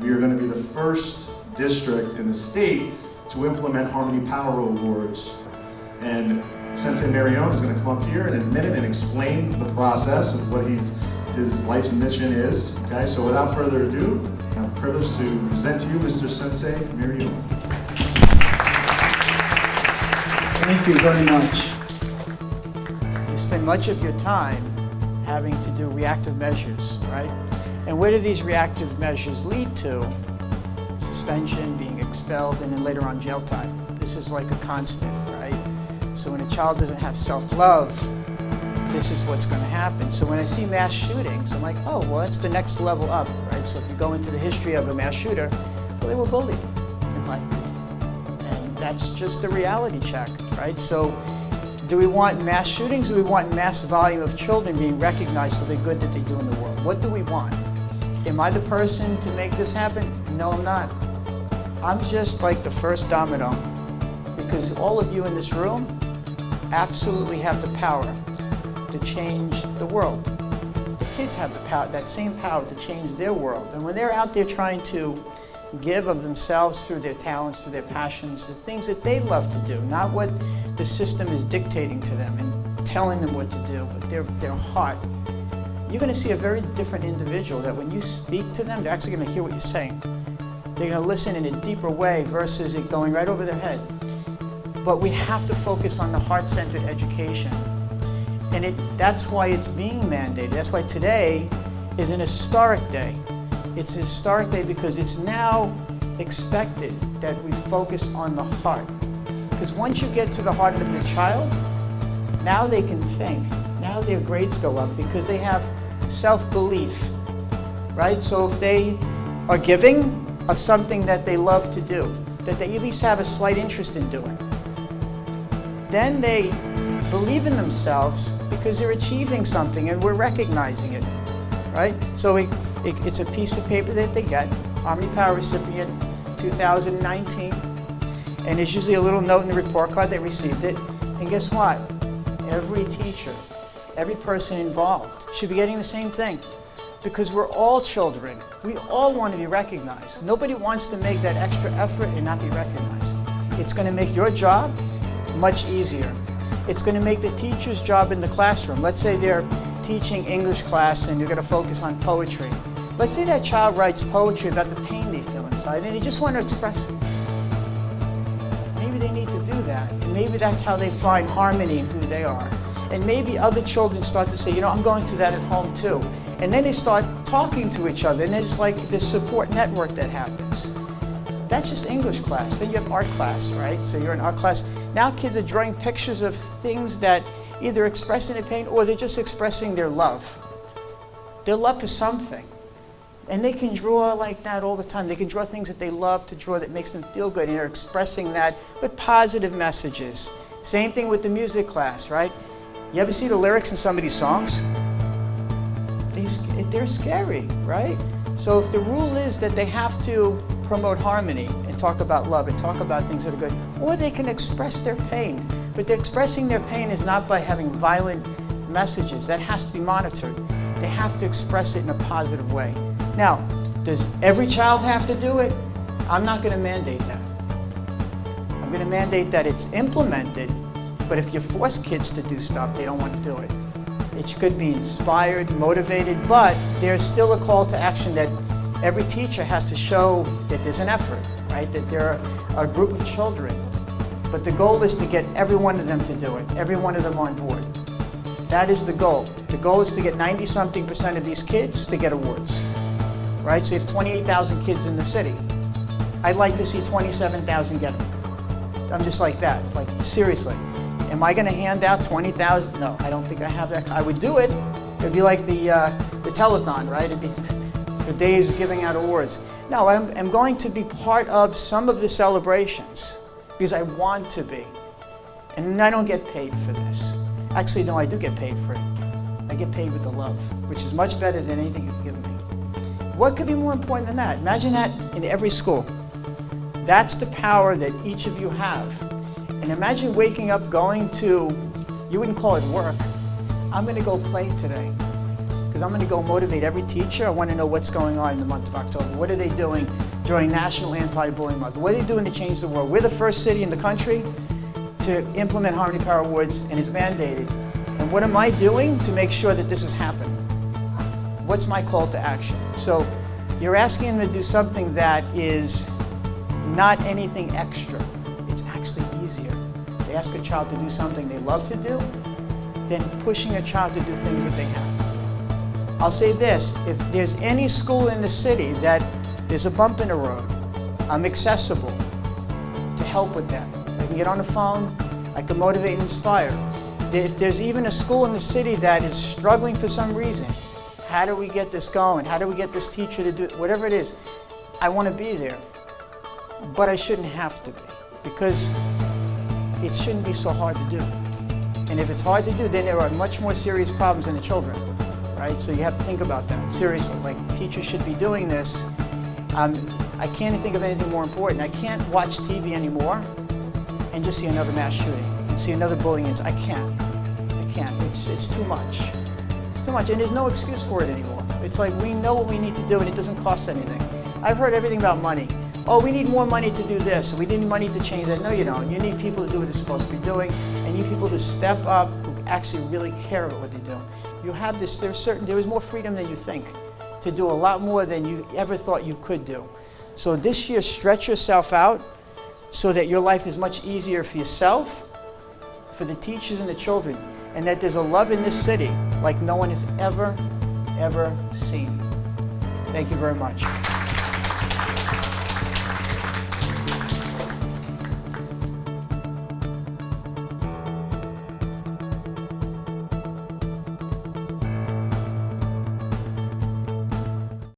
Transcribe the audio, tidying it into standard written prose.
We are going to be the first district in the state to implement Harmony Power Awards. And Sensei Mirrione is going to come up here in a minute and explain the process of what his life's mission is. Okay, so without further ado, I have the privilege to present to you Mr. Sensei Mirrione. Thank you very much. You spend much of your time having to do reactive measures, right? And where do these reactive measures lead to? Suspension, being expelled, and then later on jail time. This is like a constant, right? So when a child doesn't have self-love, this is what's going to happen. So when I see mass shootings, I'm like, oh, well, that's the next level up, right? So if you go into the history of a mass shooter, well, they were bullied in life. And that's just the reality check, right? So do we want mass shootings, or do we want mass volume of children being recognized for the good that they do in the world? What do we want? Am I the person to make this happen? No, I'm not. I'm just like the first domino, because all of you in this room absolutely have the power to change the world. The kids have the power, that same power to change their world. And when they're out there trying to give of themselves through their talents, through their passions, the things that they love to do, not what the system is dictating to them and telling them what to do, but their heart, you're going to see a very different individual that when you speak to them, they're actually going to hear what you're saying. They're going to listen in a deeper way versus it going right over their head. But we have to focus on the heart-centered education. And that's why it's being mandated. That's why today is an historic day. It's a historic day because it's now expected that we focus on the heart. Because once you get to the heart of the child, now they can think. Now their grades go up because they have self-belief, right? So if they are giving of something that they love to do, that they at least have a slight interest in doing, then they believe in themselves because they're achieving something and we're recognizing it, right? So it's a piece of paper that they get, Harmony Power recipient 2019, and there's usually a little note in the report card they received it. And guess what? Every teacher, every person involved should be getting the same thing, because we're all children. We all want to be recognized. Nobody wants to make that extra effort and not be recognized. It's going to make your job much easier. It's going to make the teacher's job in the classroom. Let's say they're teaching English class and you're going to focus on poetry. Let's say that child writes poetry about the pain they feel inside and they just want to express it. Maybe they need to do that. And maybe that's how they find harmony in who they are. And maybe other children start to say, you know, I'm going to that at home too. And then they start talking to each other, and it's like this support network that happens. That's just English class. Then you have art class, right? So you're in art class. Now kids are drawing pictures of things that either expressing their pain or they're just expressing their love. Their love for something. And they can draw like that all the time. They can draw things that they love to draw that makes them feel good, and they're expressing that with positive messages. Same thing with the music class, right? You ever see the lyrics in somebody's songs? They're scary, right? So if the rule is that they have to promote harmony and talk about love and talk about things that are good, or they can express their pain. But expressing their pain is not by having violent messages. That has to be monitored. They have to express it in a positive way. Now, does every child have to do it? I'm not going to mandate that. I'm going to mandate that it's implemented, but if you force kids to do stuff, they don't want to do it. It could be inspired, motivated, but there's still a call to action that every teacher has to show that there's an effort, right? That they're a group of children. But the goal is to get every one of them to do it, every one of them on board. That is the goal. The goal is to get 90-something% of these kids to get awards, right? So you have 28,000 kids in the city. I'd like to see 27,000 get them. I'm just like that, like seriously. Am I going to hand out 20,000? No, I don't think I have that. I would do it. It'd be like the telethon, right? It'd be for days giving out awards. No, I'm going to be part of some of the celebrations because I want to be. And I don't get paid for this. Actually, no, I do get paid for it. I get paid with the love, which is much better than anything you've given me. What could be more important than that? Imagine that in every school. That's the power that each of you have. And imagine waking up, going to, you wouldn't call it work. I'm going to go play today. because I'm going to go motivate every teacher. I want to know what's going on in the month of October. What are they doing during National Anti-Bullying Month? What are they doing to change the world? We're the first city in the country to implement Harmony Power Awards, and it's mandated. And what am I doing to make sure that this is happening? What's my call to action? So you're asking them to do something that is not anything extra. It's actually easier to ask a child to do something they love to do than pushing a child to do things that they have to do. I'll say this, if there's any school in the city that there's a bump in the road, I'm accessible to help with that. I can get on the phone, I can motivate and inspire. If there's even a school in the city that is struggling for some reason, how do we get this going? How do we get this teacher to do it? Whatever it is, I want to be there. But I shouldn't have to be, because it shouldn't be so hard to do. And if it's hard to do, then there are much more serious problems in the children, right? So you have to think about that, seriously. Like, teachers should be doing this. I can't think of anything more important. I can't watch TV anymore and just see another mass shooting and see another bullying incident. I can't. It's too much. It's too much, and there's no excuse for it anymore. It's like, we know what we need to do, and it doesn't cost anything. I've heard everything about money. Oh, we need more money to do this. We need money to change that. No, you don't. You need people to do what they're supposed to be doing, and you need people to step up who actually really care about what they do. You have this, there is more freedom than you think to do a lot more than you ever thought you could do. So this year, stretch yourself out so that your life is much easier for yourself, for the teachers and the children, and that there's a love in this city like no one has ever seen. Thank you very much.